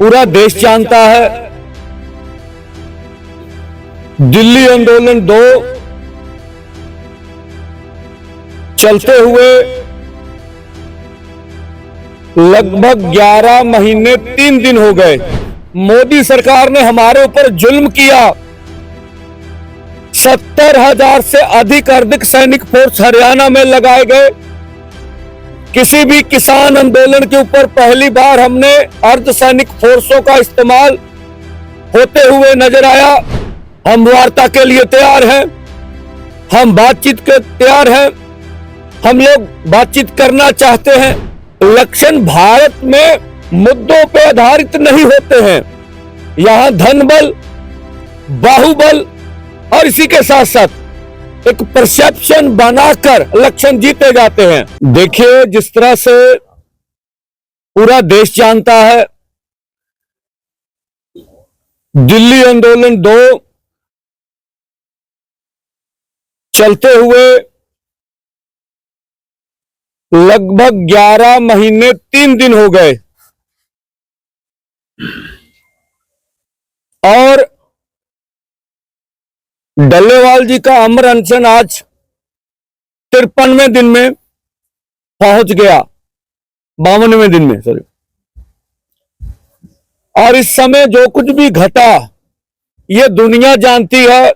पूरा देश जानता है, दिल्ली आंदोलन 2 चलते हुए लगभग 11 महीने 3 दिन हो गए। मोदी सरकार ने हमारे ऊपर जुल्म किया। 70,000 से अधिक अर्धसैनिक सैनिक फोर्स हरियाणा में लगाए गए। किसी भी किसान आंदोलन के ऊपर पहली बार हमने अर्धसैनिक फोर्सों का इस्तेमाल होते हुए नजर आया। हम वार्ता के लिए तैयार हैं, हम बातचीत के तैयार हैं, हम लोग बातचीत करना चाहते हैं। इलेक्शन भारत में मुद्दों पे आधारित नहीं होते हैं। यहां धन बल, बाहुबल और इसी के साथ साथ एक परसेप्शन बनाकर इलेक्शन जीते जाते हैं। देखिए, जिस तरह से पूरा देश जानता है, दिल्ली आंदोलन 2 चलते हुए लगभग 11 महीने 3 दिन हो गए और डल्लेवाल जी का अमर अनशन आज 53वें दिन में पहुंच गया, 52वें दिन में सॉरी। और इस समय जो कुछ भी घटा ये दुनिया जानती है।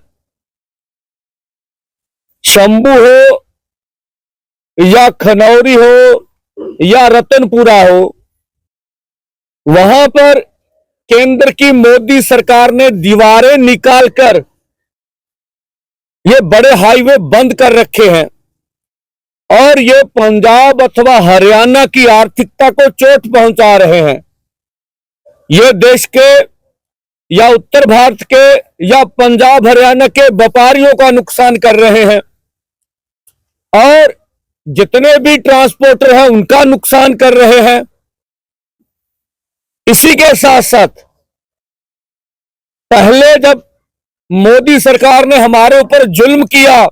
शंभू हो या खनौरी हो या रतनपुरा हो, वहां पर केंद्र की मोदी सरकार ने दीवारें निकालकर ये बड़े हाईवे बंद कर रखे हैं और ये पंजाब अथवा हरियाणा की आर्थिकता को चोट पहुंचा रहे हैं। ये देश के या उत्तर भारत के या पंजाब हरियाणा के व्यापारियों का नुकसान कर रहे हैं और जितने भी ट्रांसपोर्टर हैं उनका नुकसान कर रहे हैं। इसी के साथ साथ पहले जब मोदी सरकार ने हमारे ऊपर जुल्म किया,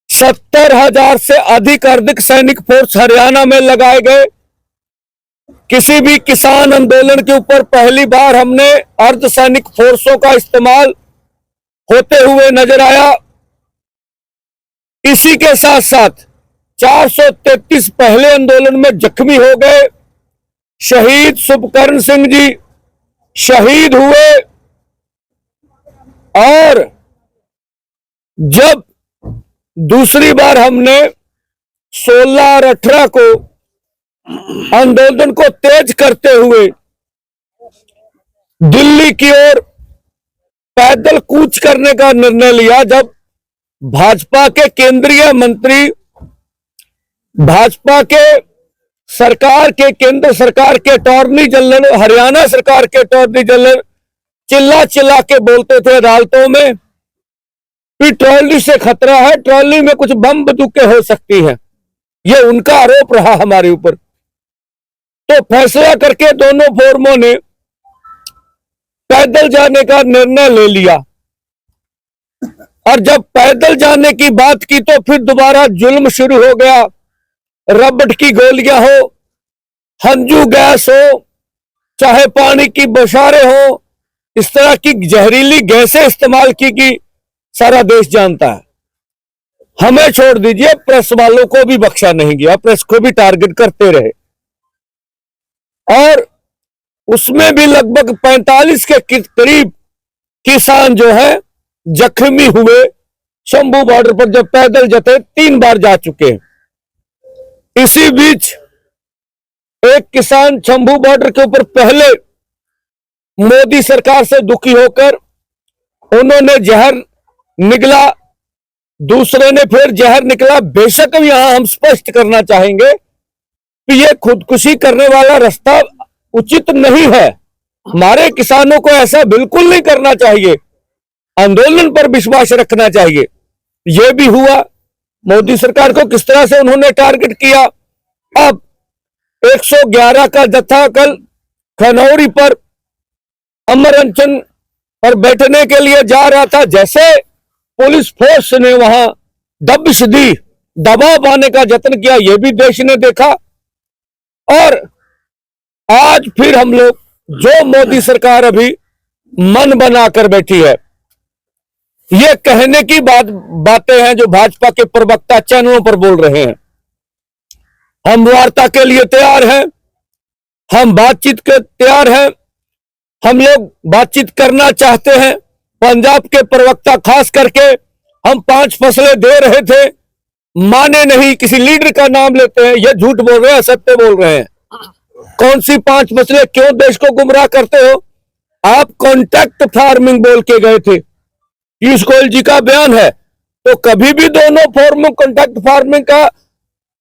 70,000 से अधिक अर्धसैनिक सैनिक फोर्स हरियाणा में लगाए गए। किसी भी किसान आंदोलन के ऊपर पहली बार हमने अर्धसैनिक फोर्सों का इस्तेमाल होते हुए नजर आया। इसी के साथ साथ 433 पहले आंदोलन में जख्मी हो गए। शहीद शुभकर्ण सिंह जी शहीद हुए और जब दूसरी बार हमने 16 और 18 को आंदोलन को तेज करते हुए दिल्ली की ओर पैदल कूच करने का निर्णय लिया, जब भाजपा के केंद्रीय मंत्री, भाजपा के सरकार के केंद्र सरकार के अटॉर्नी जनरल, हरियाणा सरकार के अटॉर्नी जनरल चिल्ला चिल्ला के बोलते थे अदालतों में कि ट्रॉली से खतरा है, ट्रॉली में कुछ बम बंदूकें हो सकती हैं। यह उनका आरोप रहा हमारे ऊपर। तो फैसला करके दोनों फोरमों ने पैदल जाने का निर्णय ले लिया और जब पैदल जाने की बात की तो फिर दोबारा जुल्म शुरू हो गया। रबड़ की गोलियां हो, हंजू गैस हो, चाहे पानी की बौछारें हो, इस तरह की जहरीली गैसें इस्तेमाल की सारा देश जानता है। हमें छोड़ दीजिए, प्रेस वालों को भी बख्शा नहीं गया, प्रेस को भी टारगेट करते रहे और उसमें भी लगभग 45 के करीब किसान जो है जख्मी हुए। शंभू बॉर्डर पर जब पैदल जाते 3 बार जा चुके हैं। इसी बीच एक किसान शंभू बॉर्डर के ऊपर पहले मोदी सरकार से दुखी होकर उन्होंने जहर निगला, दूसरे ने फिर जहर निकला। बेशक यहां हम स्पष्ट करना चाहेंगे कि यह खुदकुशी करने वाला रास्ता उचित नहीं है। हमारे किसानों को ऐसा बिल्कुल नहीं करना चाहिए, आंदोलन पर विश्वास रखना चाहिए। यह भी हुआ। मोदी सरकार को किस तरह से उन्होंने टारगेट किया। अब 111 का जत्था कल खनौरी पर अमर अनशन पर बैठने के लिए जा रहा था। जैसे पुलिस फोर्स ने वहां दबिश दी, दबाव पाने का यत्न किया, यह भी देश ने देखा और आज फिर हम लोग जो मोदी सरकार अभी मन बनाकर बैठी है, ये कहने की बातें हैं जो भाजपा के प्रवक्ता चैनलों पर बोल रहे हैं। हम वार्ता के लिए तैयार हैं, हम बातचीत के तैयार हैं, हम लोग बातचीत करना चाहते हैं। पंजाब के प्रवक्ता खास करके हम 5 फसलें दे रहे थे, माने नहीं, किसी लीडर का नाम लेते हैं, ये झूठ बोल रहे हैं, सत्य बोल रहे हैं। कौन सी 5 फसलें? क्यों देश को गुमराह करते हो? आप कॉन्ट्रैक्ट फार्मिंग बोल के गए थे, पीयूष गोयल जी का बयान है। तो कभी भी दोनों फॉर्म कॉन्ट्रैक्ट फार्मिंग का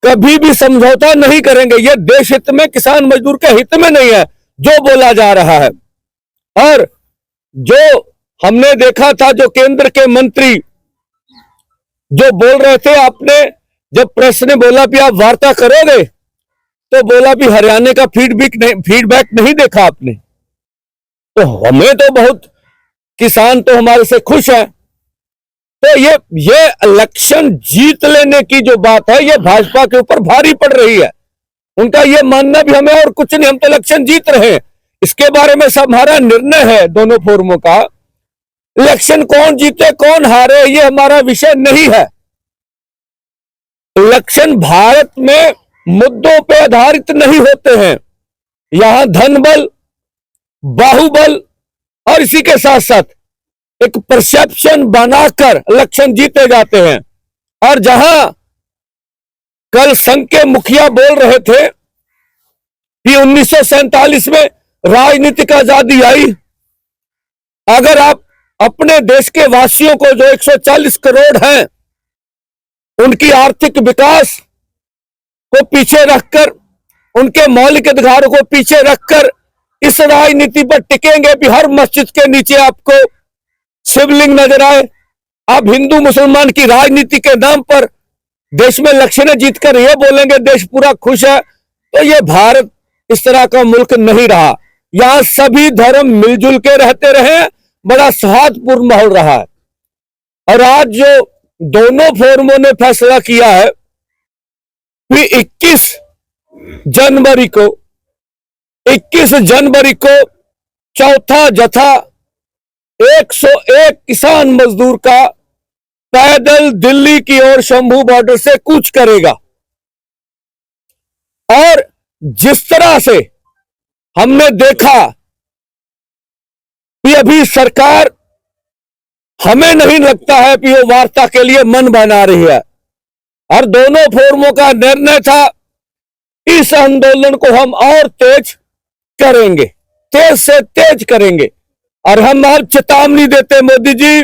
कभी भी समझौता नहीं करेंगे। यह देश हित में, किसान मजदूर के हित में नहीं है जो बोला जा रहा है। और जो हमने देखा था, जो केंद्र के मंत्री जो बोल रहे थे, आपने जब प्रेस ने बोला भी आप वार्ता करोगे, तो बोला भी हरियाणा का फीडबैक नहीं देखा आपने। तो हमें तो बहुत, किसान तो हमारे से खुश है। तो ये इलेक्शन जीत लेने की जो बात है, ये भाजपा के ऊपर भारी पड़ रही है। उनका ये मानना भी हमें और कुछ नहीं, हम तो इलेक्शन जीत रहे हैं। इसके बारे में सब हमारा निर्णय है दोनों फोरमों का। इलेक्शन कौन जीते कौन हारे ये हमारा विषय नहीं है। इलेक्शन भारत में मुद्दों पे आधारित नहीं होते हैं। यहां धन बल, बाहुबल और इसी के साथ साथ एक परसेप्शन बनाकर इलेक्शन जीते जाते हैं। और जहां कल संघ के मुखिया बोल रहे थे कि 1947 में राजनीतिक आजादी आई, अगर आप अपने देश के वासियों को, जो 140 करोड़ हैं, उनकी आर्थिक विकास को पीछे रखकर, उनके मौलिक अधिकारों को पीछे रखकर इस राजनीति पर टिकेंगे भी हर मस्जिद के नीचे आपको शिवलिंग नजर आए, आप हिंदू मुसलमान की राजनीति के नाम पर देश में इलेक्शन जीतकर ये बोलेंगे देश पूरा खुश है, तो ये भारत इस तरह का मुल्क नहीं रहा। यहां सभी धर्म मिलजुल के रहते रहे, बड़ा सौहार्दपूर्ण माहौल रहा है। और आज जो दोनों फोरमों ने फैसला किया है कि 21 जनवरी को चौथा जत्था 101 किसान मजदूर का पैदल दिल्ली की ओर शंभू बॉर्डर से कूच करेगा। और जिस तरह से हमने देखा कि अभी सरकार, हमें नहीं लगता है कि वो वार्ता के लिए मन बना रही है। और दोनों फोरमों का निर्णय था, इस आंदोलन को हम और तेज करेंगे, तेज से तेज करेंगे। और हम और चेतावनी देते, मोदी जी,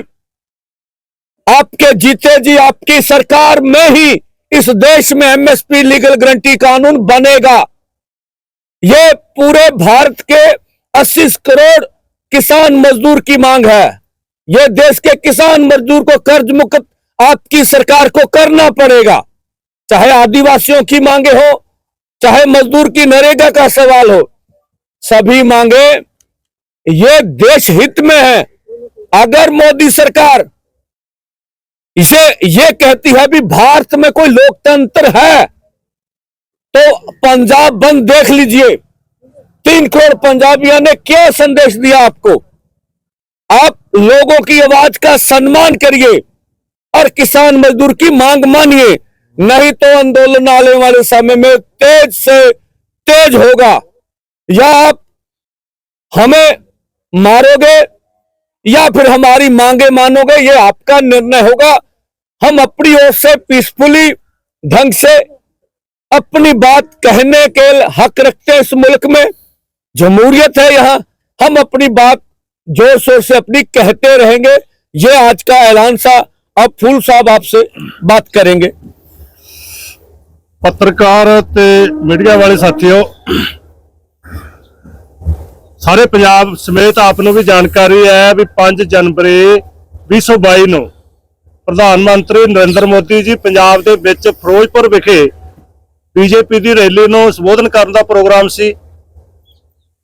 आपके जीते जी आपकी सरकार में ही इस देश में एमएसपी लीगल गारंटी कानून बनेगा। यह पूरे भारत के 80 करोड़ किसान मजदूर की मांग है। यह देश के किसान मजदूर को कर्ज मुक्त आपकी सरकार को करना पड़ेगा, चाहे आदिवासियों की मांगे हो, चाहे मजदूर की नरेगा का सवाल हो, सभी मांगे ये देश हित में है। अगर मोदी सरकार इसे ये कहती है भी भारत में कोई लोकतंत्र है, तो पंजाब बंद देख लीजिए, 3 करोड़ पंजाबियों ने क्या संदेश दिया आपको। आप लोगों की आवाज का सम्मान करिए और किसान मजदूर की मांग मानिए, नहीं तो आंदोलन आने वाले समय में तेज से तेज होगा। या आप हमें मारोगे या फिर हमारी मांगे मानोगे, ये आपका निर्णय होगा। हम अपनी ओर से पीसफुली ढंग से अपनी बात कहने के हक रखते हैं। इस मुल्क में जमहूरियत है, यहां हम अपनी बात जोर शोर से अपनी कहते रहेंगे। ये आज का ऐलान सा। अब फूल साहब आपसे बात करेंगे। पत्रकार ते मीडिया वाले साथियों, सारे पंजाब समेत आपनों भी जानकारी है भी 5 जनवरी 2022 ਨੂੰ प्रधान मंत्री नरेंद्र मोदी जी पंजाब ਦੇ ਵਿੱਚ ਫਿਰੋਜ਼ਪੁਰ ਵਿਖੇ बीजेपी ਦੀ ਰੈਲੀ ਨੂੰ ਸੰਬੋਧਨ ਕਰਨ ਦਾ ਪ੍ਰੋਗਰਾਮ ਸੀ।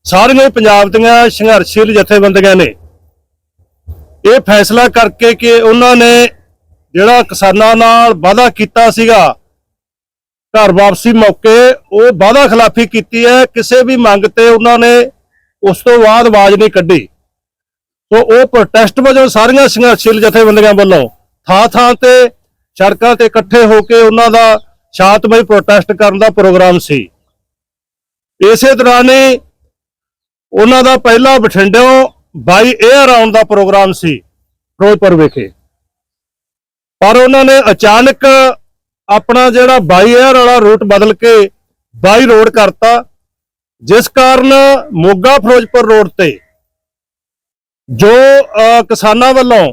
ਸਾਰੀਆਂ ਪੰਜਾਬ ਦੀਆਂ ਸੰਘਰਸ਼ੀਲ ਜਥੇਬੰਦੀਆਂ ਨੇ ਇਹ ਫੈਸਲਾ ਕਰਕੇ ਕਿ ਉਹਨਾਂ ਨੇ ਜਿਹੜਾ ਕਿਸਾਨਾਂ ਨਾਲ ਵਾਅਦਾ ਕੀਤਾ ਸੀਗਾ घर वापसी मौके वो वादा खिलाफी की है, किसी भी मंग ते उन्होंने उस तो बाद आवाज नहीं कढ़ी। तो वो प्रोटेस्ट वजों सारियां संघर्षशील जथेबंदियां वालों थां ते सड़कों ते इकट्ठे होकर उन्हों का शांतमई प्रोटेस्ट करने का प्रोग्राम सी। इसे दौरान ही उन्हों का पहला बठिंडों बाई एयर आउण का प्रोग्राम सी फिरोजपुर विखे, पर उन्होंने अचानक अपना जिहड़ा बाई एयर वाला रूट बदल के बाई रोड करता, जिस कारण मोगा फिरोजपुर रोड ते जो किसानां वालों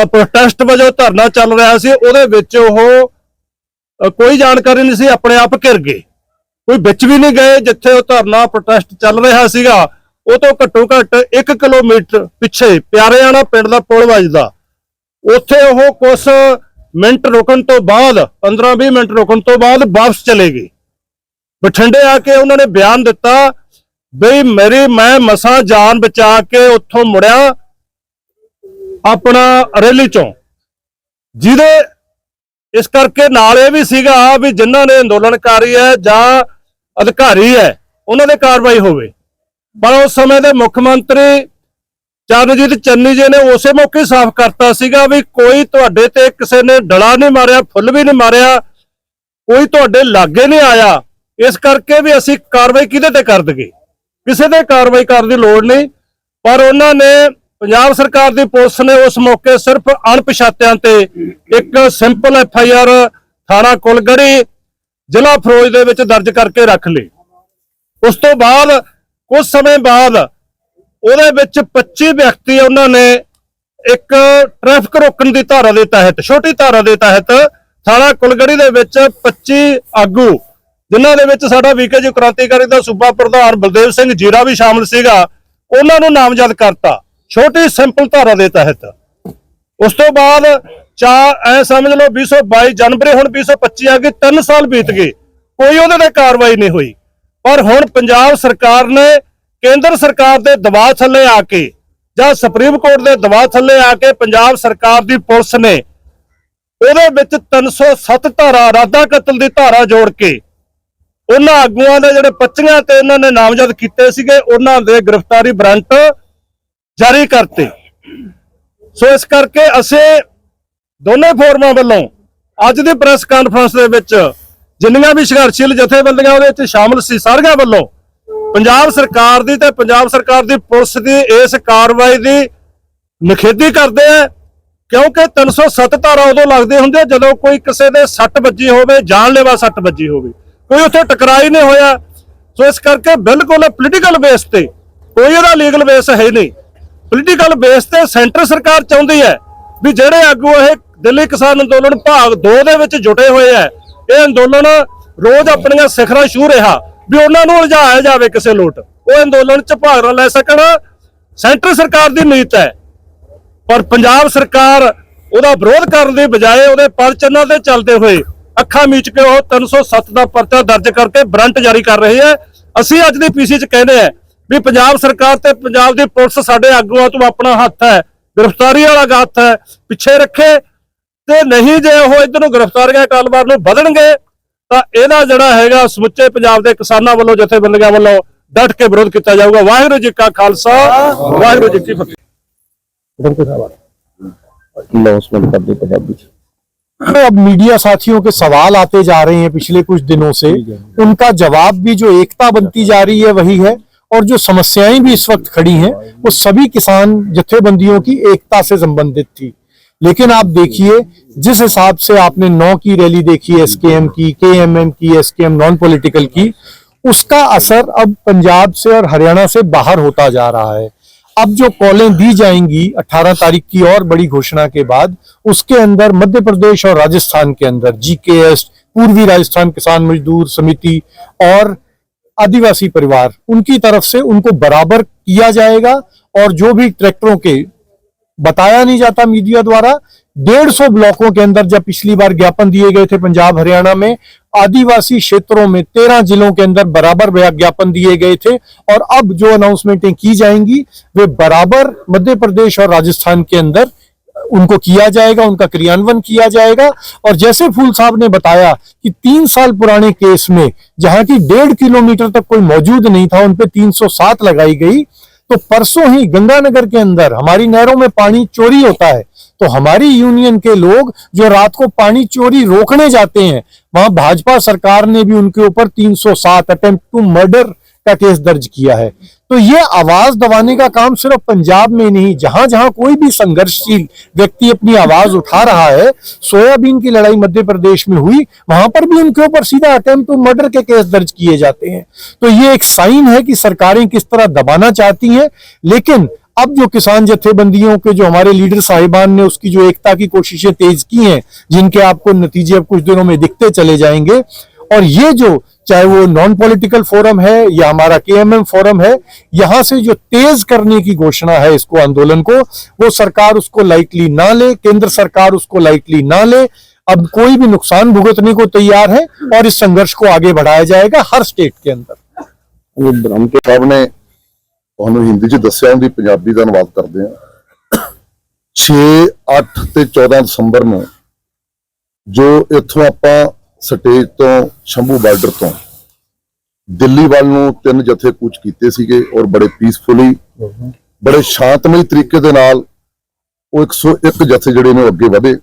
प्रोटेस्ट वजों धरना चल रहा सी, उहदे विच ओह कोई जानकारी नहीं सी, अपने आप घिर गए। कोई बिच भी नहीं गए जिथे वो धरना प्रोटेस्ट चल रहा सीगा, वो तो घट्टो घट्ट 1 किलोमीटर पिछे प्यारेआणा पिंड दा पुल वजदा, उत्थे ओह कुछ मिनट रुकन तो बाद 15-20 मिनट रुकन तो बाद वापस चले गए। बठिंडे आके उन्होंने बयान दिता बई मैं मसा जान बचा के उत्थों मुड़िया अपना रैली चों, जिहदे इस करके नाल ये भी सीगा भी जिन्हां ने अंदोलनकारी है जां अधिकारी है उन्हां दे कार्रवाई होवे। पर उस समय दे मुख मंत्री चरणजीत चन्नी जी ने उस मौके साफ करता सीगा भी कोई तुहाडे ते किसी ने डला नहीं मारिया, फुल भी नहीं मारिया, कोई तुहाडे लागे नहीं आया, इस करके भी असीं कार्रवाई किहदे ते कर दईए, किसी ते कार्रवाई करने की लोड़ नहीं। पर उन्होंने पंजाब सरकार की पुलिस ने उस मौके सिर्फ अणपछातियां ते एक सिंपल FIR थाना कुलगढ़ी जिला फिरोज दे विच दर्ज करके रख ली। उस तो बाद कुछ समय बाद ਉਹਦੇ ਵਿੱਚ 25 ਵਿਅਕਤੀ ਉਹਨਾਂ ਨੇ ਇੱਕ ਟ੍ਰੈਫਿਕ ਰੋਕਣ ਦੀ ਧਾਰਾ ਦੇ ਤਹਿਤ, ਛੋਟੀ ਧਾਰਾ ਦੇ ਤਹਿਤ ਥਾਣਾ ਕੁਲਗੜੀ ਦੇ ਵਿੱਚ 25 ਆਗੂ, ਜਿਨ੍ਹਾਂ ਦੇ ਵਿੱਚ ਸਾਡਾ ਵੀਕੇਜੀ ਕ੍ਰਾਂਤੀਕਾਰੀ ਦਾ ਸੂਬਾ ਪ੍ਰਧਾਨ ਬਲਦੇਵ ਸਿੰਘ ਜੀਰਾ ਵੀ ਸ਼ਾਮਲ ਸੀਗਾ, ਉਹਨਾਂ ਨੂੰ ਨਾਮਜ਼ਦ ਕਰਤਾ ਛੋਟੀ ਸਿੰਪਲ ਧਾਰਾ ਦੇ ਤਹਿਤ। ਉਸ ਤੋਂ ਬਾਅਦ ਐ ਸਮਝ ਲਓ 2022 ਜਨਵਰੀ, ਹੁਣ 2025 ਆ ਗਈ, 3 ਸਾਲ ਬੀਤ ਗਏ, ਕੋਈ ਉਹਦੇ ਤੇ ਕਾਰਵਾਈ ਨਹੀਂ ਹੋਈ। ਪਰ ਹੁਣ ਪੰਜਾਬ ਸਰਕਾਰ ਨੇ केंद्र सरकार के दबाव थले आके जां सुप्रीम कोर्ट के दबाव थले आके पंजाब सरकार की पुलिस ने उहदे विच 307 धारा इरादा कतल की धारा जोड़ के उन्हां आगूआं दे जिहड़े 25 ते इन्हां ने नामजद कीते सीगे उन्हां दे गिरफ्तारी वारंट जारी करते। सो इस करके असीं दोनों फोरमां वल्लों अज दी प्रेस कानफ्रेंस दे विच जिन्नियां भी संघर्षशील जथेबंदियां उहदे विच शामिल सी, सारियां वल्लों पंजाब सरकार दी ते पंजाब सरकार दी पुलिस दी इस कार्रवाई दी निखेधी करते हैं, क्योंकि 307 धारा उदों लगदी हुंदी जदों कोई किसी दे सੱਟ ਵੱਜੀ होवे, जानलेवा सੱਟ ਵੱਜੀ होवे, कोई उत्थे टकराई नहीं होया। सो इस करके बिल्कुल पोलीटिकल बेस ते कोई इहदा लीगल बेस है नहीं। पोलीटिकल बेस ते सेंटर सरकार चाहुंदी है भी जिहड़े आगू ये दिल्ली किसान अंदोलन भाग 2 दे विच जुटे हुए है, ये अंदोलन रोज अपनियां सिखरां छूह रहा भी उन्होंने उलझाया जाए किसी लोट, वो अंदोलन च भाग ले सकन, सेंटर सरकार की नीत है। पर पंजाब सरकार उसका विरोध करने की बजाय उसके परचना से चलते हुए अखा मीच के वो 307 का परचा दर्ज करके वारंट जारी कर रही है। असी अज की PC च कहने हैं भी पंजाब सरकार ते पंजाब की पुलिस साडे आगूआं तो अपना हथ है, गिरफ्तारी वाला हथ है, पिछे रखे ते नहीं जे वो इधर गिरफ्तारियां कारोबार नूं वधणगे ਤਾਂ ਇਹਦਾ ਜਿਹੜਾ ਹੈਗਾ ਸਮੁੱਚੇ ਪੰਜਾਬ ਦੇ ਕਿਸਾਨਾਂ ਵੱਲੋਂ ਜਥੇਬੰਦੀਆਂ ਵੱਲੋਂ ਡਟ ਕੇ ਵਿਰੋਧ ਕੀਤਾ ਜਾਊਗਾ। ਵਾਹਿਗੁਰੂ ਜੀ ਕਾ ਖਾਲਸਾ, ਵਾਹਿਗੁਰੂ ਜੀ ਕੀ ਫਤਿਹ। अब मीडिया साथियों के सवाल आते जा रहे हैं पिछले कुछ दिनों से, उनका जवाब भी जो एकता बनती जा रही है वही है, और जो समस्याएं भी इस वक्त खड़ी हैं वो सभी किसान जथेबंदियों की एकता से संबंधित थी। लेकिन आप देखिए जिस हिसाब से आपने 9 की रैली देखी, SKM की, KMM की, SKM नॉन पॉलिटिकल की, उसका असर अब पंजाब से और हरियाणा से बाहर होता जा रहा है। अब जो कॉलें दी जाएंगी 18 तारीख की और बड़ी घोषणा के बाद, उसके अंदर मध्य प्रदेश और राजस्थान के अंदर GKS, पूर्वी राजस्थान किसान मजदूर समिति और आदिवासी परिवार, उनकी तरफ से उनको बराबर किया जाएगा। और जो भी ट्रैक्टरों के बताया नहीं जाता मीडिया द्वारा, 150 ब्लॉकों के अंदर जब पिछली बार ज्ञापन दिए गए थे पंजाब हरियाणा में, आदिवासी क्षेत्रों में 13 जिलों के अंदर बराबर ज्ञापन दिए गए थे। और अब जो अनाउंसमेंटें की जाएंगी वे बराबर मध्य प्रदेश और राजस्थान के अंदर उनको किया जाएगा, उनका क्रियान्वयन किया जाएगा। और जैसे फूल साहब ने बताया कि 3 साल पुराने केस में जहां की 1.5 किलोमीटर तक कोई मौजूद नहीं था, उन पे 307 लगाई गई। तो परसों ही गंगानगर के अंदर हमारी नहरों में पानी चोरी होता है, तो हमारी यूनियन के लोग जो रात को पानी चोरी रोकने जाते हैं, वहां भाजपा सरकार ने भी उनके ऊपर 307 अटेम्प्ट टू मर्डर का केस दर्ज किया है। तो ये आवाज दबाने का काम सिर्फ पंजाब में नहीं, जहां जहां कोई भी संघर्षशील व्यक्ति अपनी आवाज उठा रहा है, सोयाबीन की लड़ाई मध्य प्रदेश में हुई, वहां पर भी उनके ऊपर सीधा अटेम्प्ट टू मर्डर के केस दर्ज किए जाते हैं। तो ये एक साइन है कि सरकारें किस तरह दबाना चाहती हैं। लेकिन अब जो किसान जत्थेबंदियों के जो हमारे लीडर साहिबान ने उसकी जो एकता की कोशिशें तेज की हैं, जिनके आपको नतीजे अब कुछ दिनों में दिखते चले जाएंगे। और ये जो चाहे वो नॉन पॉलिटिकल फोरम है या हमारा केएमएम फोरम है, यहां से जो तेज करने की घोषणा है इसको आंदोलन को, वो सरकार उसको लाइटली ना ले, केंद्र सरकार उसको लाइटली ना ले। अब कोई भी नुकसान भुगतने को तैयार है और इस संघर्ष को आगे बढ़ाया जाएगा हर स्टेट के अंदर। ਬ੍ਰਹਮ ਕੇ ਸਾਹਿਬ ਨੇ ਤੁਹਾਨੂੰ ਹਿੰਦੀ ਚ ਦੱਸਿਆ, ਉਹਦੀ ਪੰਜਾਬੀ ਦਾ ਅਨੁਵਾਦ ਕਰਦੇ ਆ। 6, 8 ਤੇ 14 ਦਸੰਬਰ ਨੂੰ ਜੋ ਇੱਥੋਂ ਆਪਾਂ ਸਟੇਜ ਤੋਂ ਸ਼ੰਭੂ ਬਾਰਡਰ ਤੋਂ ਦਿੱਲੀ ਵੱਲ ਨੂੰ 3 ਜਥੇ ਕੂਚ ਕੀਤੇ ਸੀਗੇ ਔਰ ਬੜੇ ਪੀਸਫੁਲੀ, ਬੜੇ ਸ਼ਾਂਤਮਈ ਤਰੀਕੇ ਦੇ ਨਾਲ ਉਹ 101 ਜਥੇ ਜਿਹੜੇ ਨੇ ਅੱਗੇ ਵਧੇ।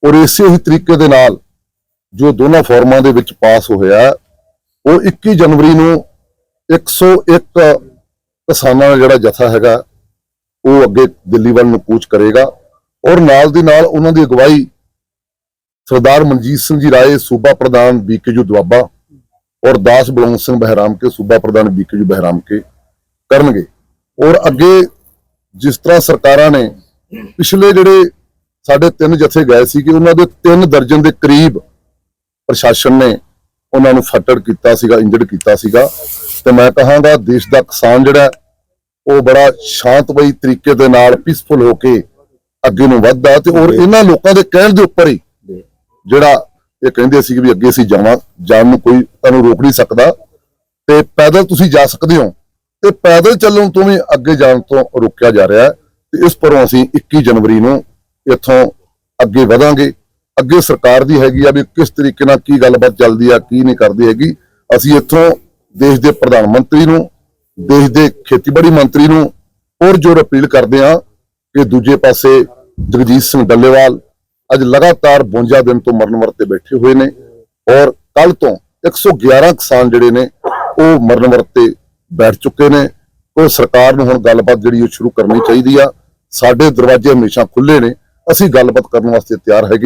ਔਰ ਇਸੇ ਹੀ ਤਰੀਕੇ ਦੇ ਨਾਲ ਜੋ ਦੋਨਾਂ ਫੋਰਮਾਂ ਦੇ ਵਿੱਚ ਪਾਸ ਹੋਇਆ, ਉਹ 21 ਜਨਵਰੀ ਨੂੰ 101 ਕਿਸਾਨਾਂ ਦਾ ਜਿਹੜਾ ਜਥਾ ਹੈਗਾ ਉਹ ਅੱਗੇ ਦਿੱਲੀ ਵੱਲ ਨੂੰ ਕੂਚ ਕਰੇਗਾ। ਔਰ ਨਾਲ ਦੀ ਨਾਲ ਉਹਨਾਂ ਦੀ ਅਗਵਾਈ ਸਰਦਾਰ ਮਨਜੀਤ ਸਿੰਘ ਜੀ ਰਾਏ ਸੂਬਾ ਪ੍ਰਧਾਨ ਬੀਕੇਯੂ ਦੁਆਬਾ ਔਰ ਦਾਸ ਬਲੌਂਗ ਸਿੰਘ ਬਹਿਰਾਮ ਕੇ ਸੂਬਾ ਪ੍ਰਧਾਨ ਬੀਕੇਯੂ ਬਹਿਰਾਮ ਕੇ ਕਰਨਗੇ। ਔਰ ਅੱਗੇ ਜਿਸ ਤਰ੍ਹਾਂ ਸਰਕਾਰਾਂ ਨੇ ਪਿਛਲੇ ਜਿਹੜੇ ਸਾਡੇ 3 ਜਥੇ ਗਏ ਸੀ ਕਿ ਉਹਨਾਂ ਦੇ 3 ਦਰਜਨ ਦੇ ਕਰੀਬ ਪ੍ਰਸ਼ਾਸਨ ਨੇ ਉਹਨਾਂ ਨੂੰ ਫੱਟੜ ਕੀਤਾ ਸੀਗਾ, ਇੰਜਰਡ ਕੀਤਾ ਸੀਗਾ। ਤੇ ਮੈਂ ਕਹਾਂਗਾ ਦੇਸ਼ ਦਾ ਕਿਸਾਨ ਜਿਹੜਾ ਉਹ ਬੜਾ ਸ਼ਾਂਤਮਈ ਤਰੀਕੇ ਦੇ ਨਾਲ ਪੀਸਫੁਲ ਹੋ ਕੇ ਅੱਗੇ ਨੂੰ ਵੱਧਦਾ। ਤੇ ਔਰ ਇਹਨਾਂ ਲੋਕਾਂ ਦੇ ਕਹਿਣ ਦੇ ਉੱਪਰ ਹੀ ਜਿਹੜਾ ਇਹ ਕਹਿੰਦੇ ਸੀ ਵੀ ਅੱਗੇ ਅਸੀਂ ਜਾਣ ਨੂੰ ਕੋਈ ਤੁਹਾਨੂੰ ਰੋਕ ਨਹੀਂ ਸਕਦਾ ਤੇ ਪੈਦਲ ਤੁਸੀਂ ਜਾ ਸਕਦੇ ਹੋ, ਤੇ ਪੈਦਲ ਚੱਲਣ ਤੋਂ ਵੀ ਅੱਗੇ ਜਾਣ ਤੋਂ ਰੋਕਿਆ ਜਾ ਰਿਹਾ ਹੈ। ਤੇ ਇਸ ਪਰੋਂ ਅਸੀਂ 21 ਜਨਵਰੀ ਨੂੰ ਇੱਥੋਂ ਅੱਗੇ ਵਧਾਂਗੇ। ਅੱਗੇ ਸਰਕਾਰ ਦੀ ਹੈਗੀ ਆ ਵੀ ਕਿਸ ਤਰੀਕੇ ਨਾਲ ਕੀ ਗੱਲਬਾਤ ਚੱਲਦੀ ਆ, ਕੀ ਨਹੀਂ ਕਰਦੀ ਹੈਗੀ। ਅਸੀਂ ਇੱਥੋਂ ਦੇਸ਼ ਦੇ ਪ੍ਰਧਾਨ ਮੰਤਰੀ ਨੂੰ, ਦੇਸ਼ ਦੇ ਖੇਤੀਬਾੜੀ ਮੰਤਰੀ ਨੂੰ ਹੋਰ ਜ਼ੋਰ ਅਪੀਲ ਕਰਦੇ ਆ ਕਿ ਦੂਜੇ ਪਾਸੇ ਜਗਜੀਤ ਸਿੰਘ ਡੱਲੇਵਾਲ ਅੱਜ ਲਗਾਤਾਰ 52 ਦਿਨ ਤੋਂ ਮਰਨ ਵਰਤੇ ਬੈਠੇ ਹੋਏ ਨੇ ਔਰ ਕੱਲ ਤੋਂ 111 ਕਿਸਾਨ ਜਿਹੜੇ ਨੇ ਉਹ ਮਰਨ ਵਰਤੇ ਬੈਠ ਚੁੱਕੇ ਨੇ। ਉਹ ਸਰਕਾਰ ਨੂੰ ਹੁਣ ਗੱਲਬਾਤ ਜਿਹੜੀ ਉਹ ਸ਼ੁਰੂ ਕਰਨੀ ਚਾਹੀਦੀ ਆ। ਸਾਡੇ ਦਰਵਾਜ਼ੇ ਹਮੇਸ਼ਾ ਖੁੱਲੇ ਨੇ, ਅਸੀਂ ਗੱਲਬਾਤ ਕਰਨ ਵਾਸਤੇ ਤਿਆਰ ਹੈਗੇ।